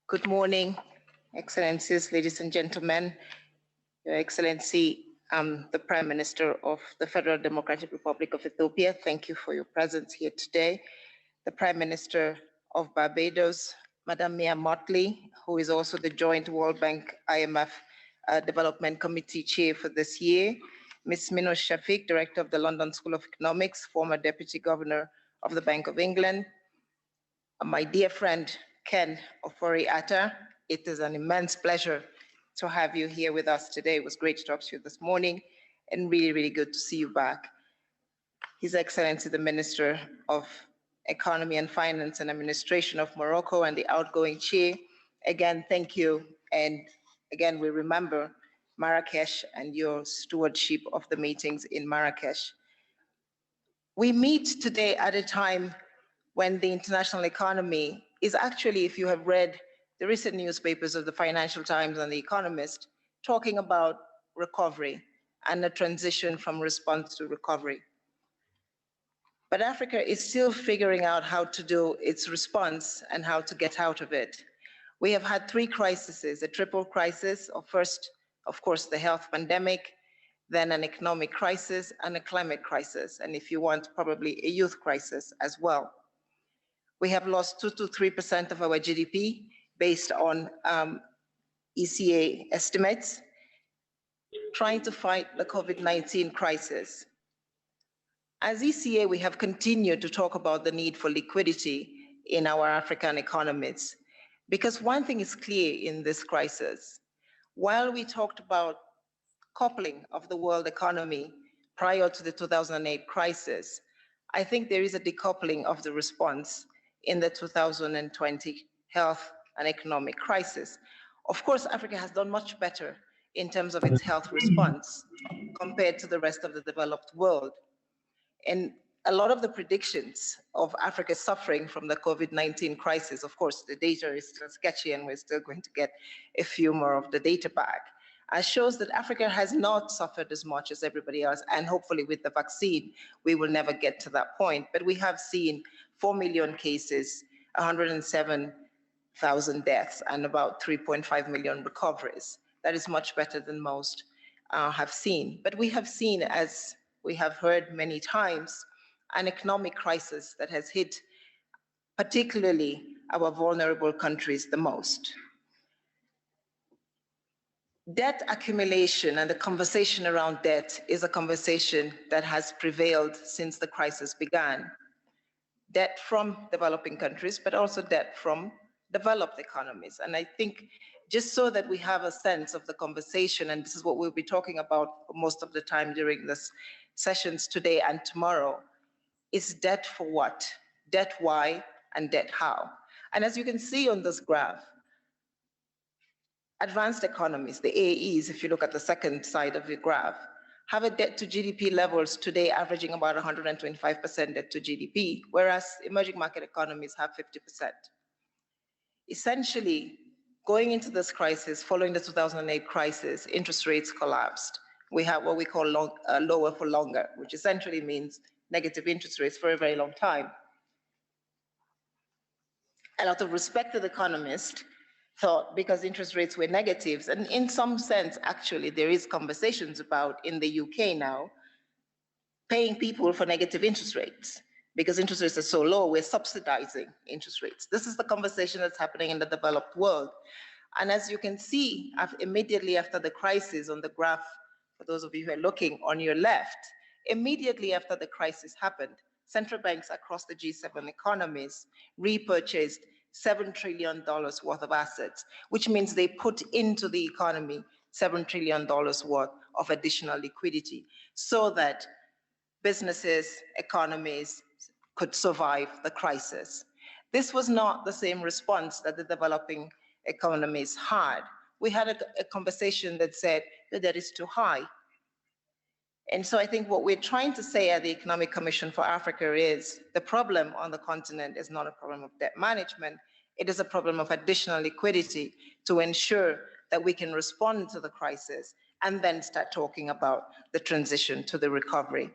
Good morning, Excellencies, ladies and gentlemen. Your Excellency, the Prime Minister of the Federal Democratic Republic of Ethiopia, thank you for your presence here today. The Prime Minister of Barbados, Madam Mia Mottley, who is also the Joint World Bank IMF Development Committee Chair for this year, Ms. Minos Shafik, Director of the London School of Economics, former Deputy Governor of the Bank of England, my dear friend Ken Ofori-Atta, it is an immense pleasure to have you here with us today. It was great to talk to you this morning and really, really good to see you back. His Excellency, the Minister of Economy and Finance and Administration of Morocco and the outgoing chair, again, thank you. And again, we remember Marrakesh and your stewardship of the meetings in Marrakesh. We meet today at a time when the international economy is actually, if you have read the recent newspapers of the Financial Times and The Economist, talking about recovery and a transition from response to recovery. But Africa is still figuring out how to do its response and how to get out of it. We have had three crises, a triple crisis, first, of course, the health pandemic, then an economic crisis and a climate crisis, and if you want, probably a youth crisis as well. We have lost 2 to 3% of our GDP based on ECA estimates, trying to fight the COVID-19 crisis. As ECA, we have continued to talk about the need for liquidity in our African economies, because one thing is clear in this crisis. While we talked about coupling of the world economy prior to the 2008 crisis, I think there is a decoupling of the response in the 2020 health and economic crisis. Of course, Africa has done much better in terms of its health response compared to the rest of the developed world. And a lot of the predictions of Africa suffering from the COVID-19 crisis, of course, the data is still sketchy and we're still going to get a few more of the data back, shows that Africa has not suffered as much as everybody else. And hopefully with the vaccine, we will never get to that point. But we have seen 4 million cases, 107,000 deaths, and about 3.5 million recoveries. That is much better than most have seen. But we have seen, as we have heard many times, an economic crisis that has hit particularly our vulnerable countries the most. Debt accumulation and the conversation around debt is a conversation that has prevailed since the crisis began. Debt from developing countries, but also debt from developed economies. And I think just so that we have a sense of the conversation, and this is what we'll be talking about most of the time during this sessions today and tomorrow, is debt for what? Debt why and debt how? And as you can see on this graph, advanced economies, the AEs, if you look at the second side of the graph, have a debt to GDP levels today averaging about 125% debt to GDP, whereas emerging market economies have 50%. Essentially, going into this crisis, following the 2008 crisis, interest rates collapsed. We have what we call lower for longer, which essentially means negative interest rates for a very long time. A lot of respected economists thought because interest rates were negatives, and in some sense, actually, there is conversations about in the UK now, paying people for negative interest rates. Because interest rates are so low, we're subsidizing interest rates. This is the conversation that's happening in the developed world. And as you can see, immediately after the crisis on the graph, for those of you who are looking on your left, immediately after the crisis happened, central banks across the G7 economies repurchased $7 trillion worth of assets, which means they put into the economy $7 trillion worth of additional liquidity so that businesses, economies could survive the crisis. This was not the same response that the developing economies had. We had a conversation that said that debt is too high. And so I think what we're trying to say at the Economic Commission for Africa is the problem on the continent is not a problem of debt management. It is a problem of additional liquidity to ensure that we can respond to the crisis and then start talking about the transition to the recovery.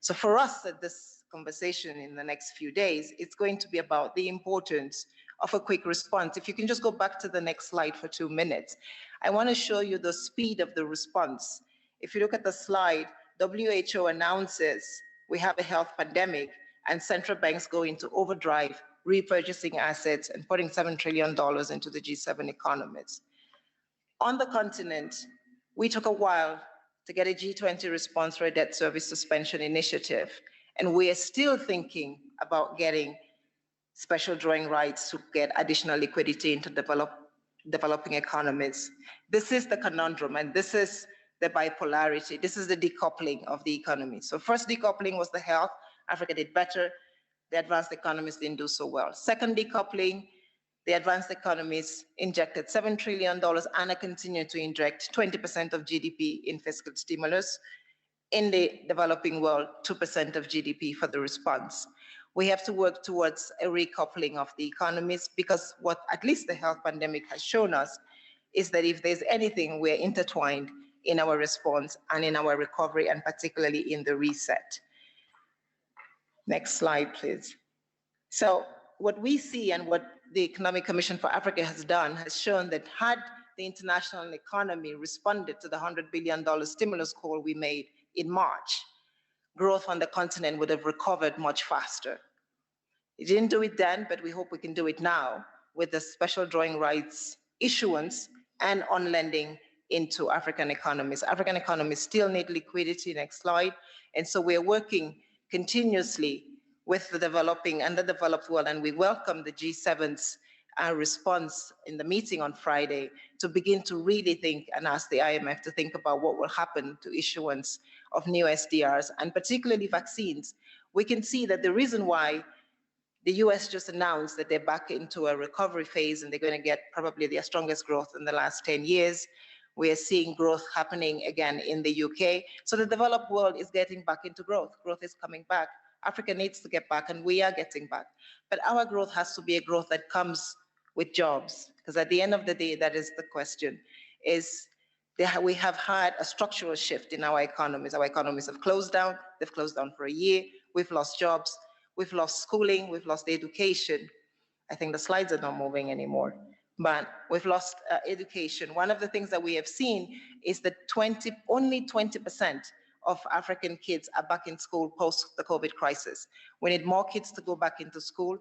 So for us at this conversation in the next few days, it's going to be about the importance of a quick response. If you can just go back to the next slide for 2 minutes. I want to show you the speed of the response. If you look at the slide, WHO announces we have a health pandemic and central banks go into overdrive, repurchasing assets and putting $7 trillion into the G7 economies. On the continent, we took a while to get a G20 response for a debt service suspension initiative, and we are still thinking about getting special drawing rights to get additional liquidity into developing economies. This is the conundrum, and this is the bipolarity. This is the decoupling of the economy. So first decoupling was the health. Africa did better. The advanced economies didn't do so well. Second decoupling, the advanced economies injected $7 trillion and are continuing to inject 20% of GDP in fiscal stimulus. In the developing world, 2% of GDP for the response. We have to work towards a recoupling of the economies, because what at least the health pandemic has shown us is that if there's anything, we're intertwined in our response and in our recovery, and particularly in the reset. Next slide, please. So what we see and what the Economic Commission for Africa has done has shown that had the international economy responded to the $100 billion stimulus call we made in March, growth on the continent would have recovered much faster. It didn't do it then, but we hope we can do it now with the special drawing rights issuance and on lending into African economies. African economies still need liquidity, next slide. And so we're working continuously with the developing and the developed world, and we welcome the G7's response in the meeting on Friday to begin to really think and ask the IMF to think about what will happen to issuance of new SDRs and particularly vaccines. We can see that the reason why the US just announced that they're back into a recovery phase and they're going to get probably their strongest growth in the last 10 years. We are seeing growth happening again in the UK. So the developed world is getting back into growth. Growth is coming back. Africa needs to get back, and we are getting back. But our growth has to be a growth that comes with jobs, because at the end of the day, that is the question, is we have had a structural shift in our economies. Our economies have closed down. They've closed down for a year. We've lost jobs. We've lost schooling. We've lost education. I think the slides are not moving anymore, but we've lost education. One of the things that we have seen is that only 20% of African kids are back in school post the COVID crisis. We need more kids to go back into school.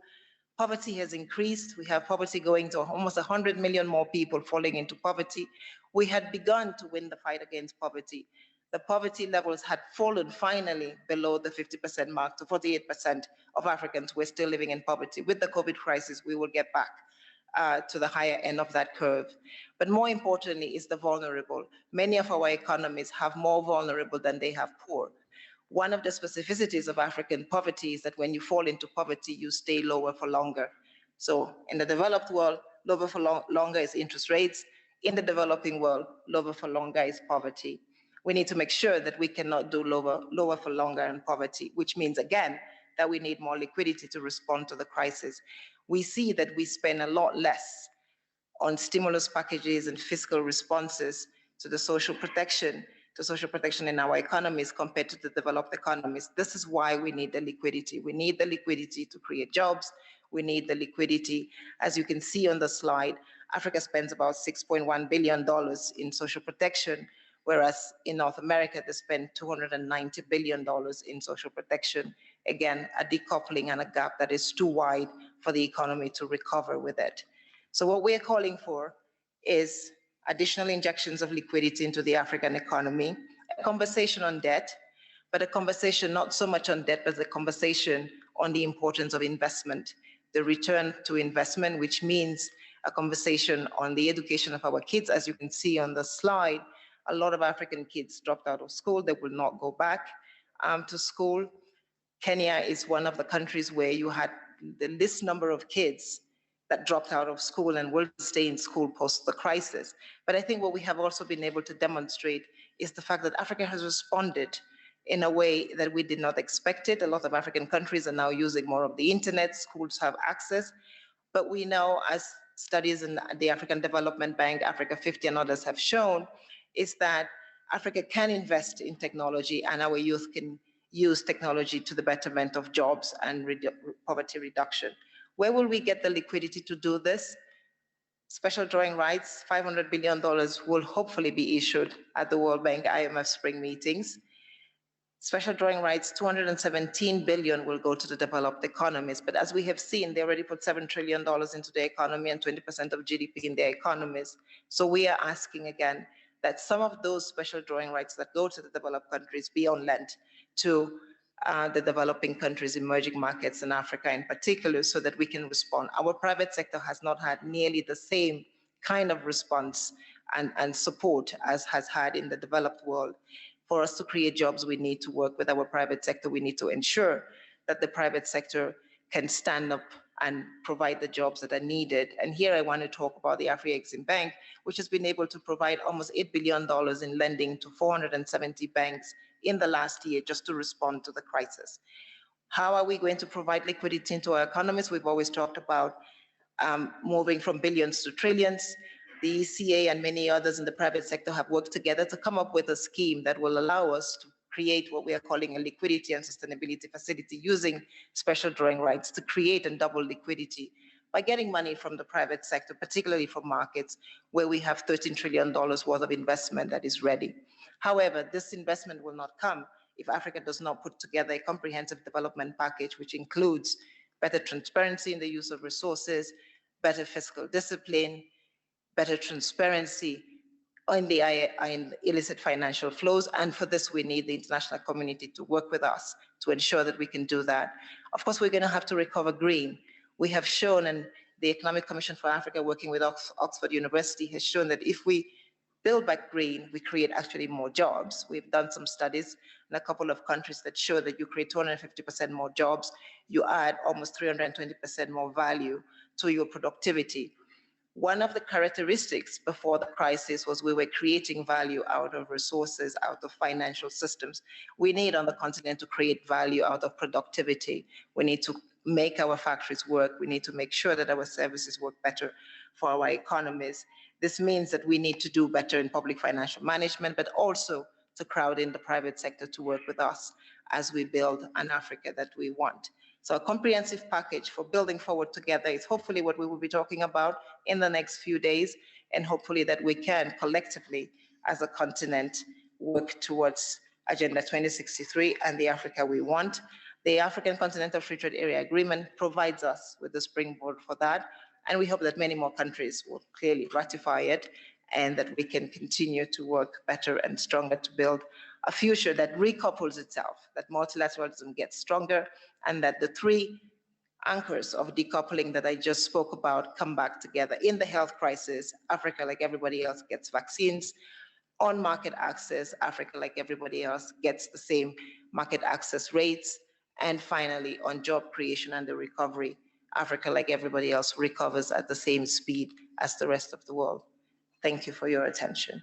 Poverty has increased. We have poverty going to almost 100 million more people falling into poverty. We had begun to win the fight against poverty. The poverty levels had fallen finally below the 50% mark to 48% of Africans were still living in poverty. With the COVID crisis, we will get back to the higher end of that curve. But more importantly is the vulnerable. Many of our economies have more vulnerable than they have poor. One of the specificities of African poverty is that when you fall into poverty, you stay lower for longer. So in the developed world, lower for longer is interest rates. In the developing world, lower for longer is poverty. We need to make sure that we cannot do lower for longer in poverty, which means, again, that we need more liquidity to respond to the crisis. We see that we spend a lot less on stimulus packages and fiscal responses to the social protection in our economies compared to the developed economies. This is why we need the liquidity. We need the liquidity to create jobs. We need the liquidity. As you can see on the slide, Africa spends about $6.1 billion in social protection, whereas in North America, they spend $290 billion in social protection. Again, a decoupling and a gap that is too wide for the economy to recover with it. So what we are calling for is additional injections of liquidity into the African economy, a conversation on debt, but a conversation not so much on debt, but a conversation on the importance of investment, the return to investment, which means a conversation on the education of our kids. As you can see on the slide, a lot of African kids dropped out of school. They will not go back to school. Kenya is one of the countries where you had the least number of kids that dropped out of school and will stay in school post the crisis. But I think what we have also been able to demonstrate is the fact that Africa has responded in a way that we did not expect it. A lot of African countries are now using more of the internet. Schools have access. But we know, as studies in the African Development Bank, Africa 50 and others have shown, is that Africa can invest in technology and our youth can use technology to the betterment of jobs and poverty reduction. Where will we get the liquidity to do this? Special drawing rights, $500 billion will hopefully be issued at the World Bank IMF spring meetings. Special drawing rights, 217 billion will go to the developed economies. But as we have seen, they already put $7 trillion into the economy and 20% of GDP in their economies. So we are asking again that some of those special drawing rights that go to the developed countries be on lent to the developing countries, emerging markets in Africa in particular, so that we can respond. Our private sector has not had nearly the same kind of response and support as has had in the developed world. For us to create jobs, we need to work with our private sector. We need to ensure that the private sector can stand up and provide the jobs that are needed. And here I want to talk about the Afri-Exim Bank, which has been able to provide almost $8 billion in lending to 470 banks in the last year just to respond to the crisis. How are we going to provide liquidity into our economies? We've always talked about moving from billions to trillions. The ECA and many others in the private sector have worked together to come up with a scheme that will allow us to create what we are calling a liquidity and sustainability facility using special drawing rights to create and double liquidity by getting money from the private sector, particularly from markets where we have $13 trillion worth of investment that is ready. However, this investment will not come if Africa does not put together a comprehensive development package, which includes better transparency in the use of resources, better fiscal discipline, better transparency in the illicit financial flows. And for this, we need the international community to work with us to ensure that we can do that. Of course, we're going to have to recover green. We have shown, and the Economic Commission for Africa, working with Oxford University, has shown that if we build back green, we create actually more jobs. We've done some studies in a couple of countries that show that you create 250% more jobs, you add almost 320% more value to your productivity. One of the characteristics before the crisis was we were creating value out of resources, out of financial systems. We need on the continent to create value out of productivity. We need to make our factories work. We need to make sure that our services work better for our economies. This means that we need to do better in public financial management, but also to crowd in the private sector to work with us as we build an Africa that we want. So a comprehensive package for building forward together is hopefully what we will be talking about in the next few days, and hopefully that we can collectively as a continent work towards Agenda 2063 and the Africa we want. The African Continental Free Trade Area Agreement provides us with the springboard for that, and we hope that many more countries will clearly ratify it and that we can continue to work better and stronger to build a future that recouples itself, that multilateralism gets stronger, and that the three anchors of decoupling that I just spoke about come back together. In the health crisis, Africa, like everybody else, gets vaccines. On market access, Africa, like everybody else, gets the same market access rates. And finally, on job creation and the recovery, Africa, like everybody else, recovers at the same speed as the rest of the world. Thank you for your attention.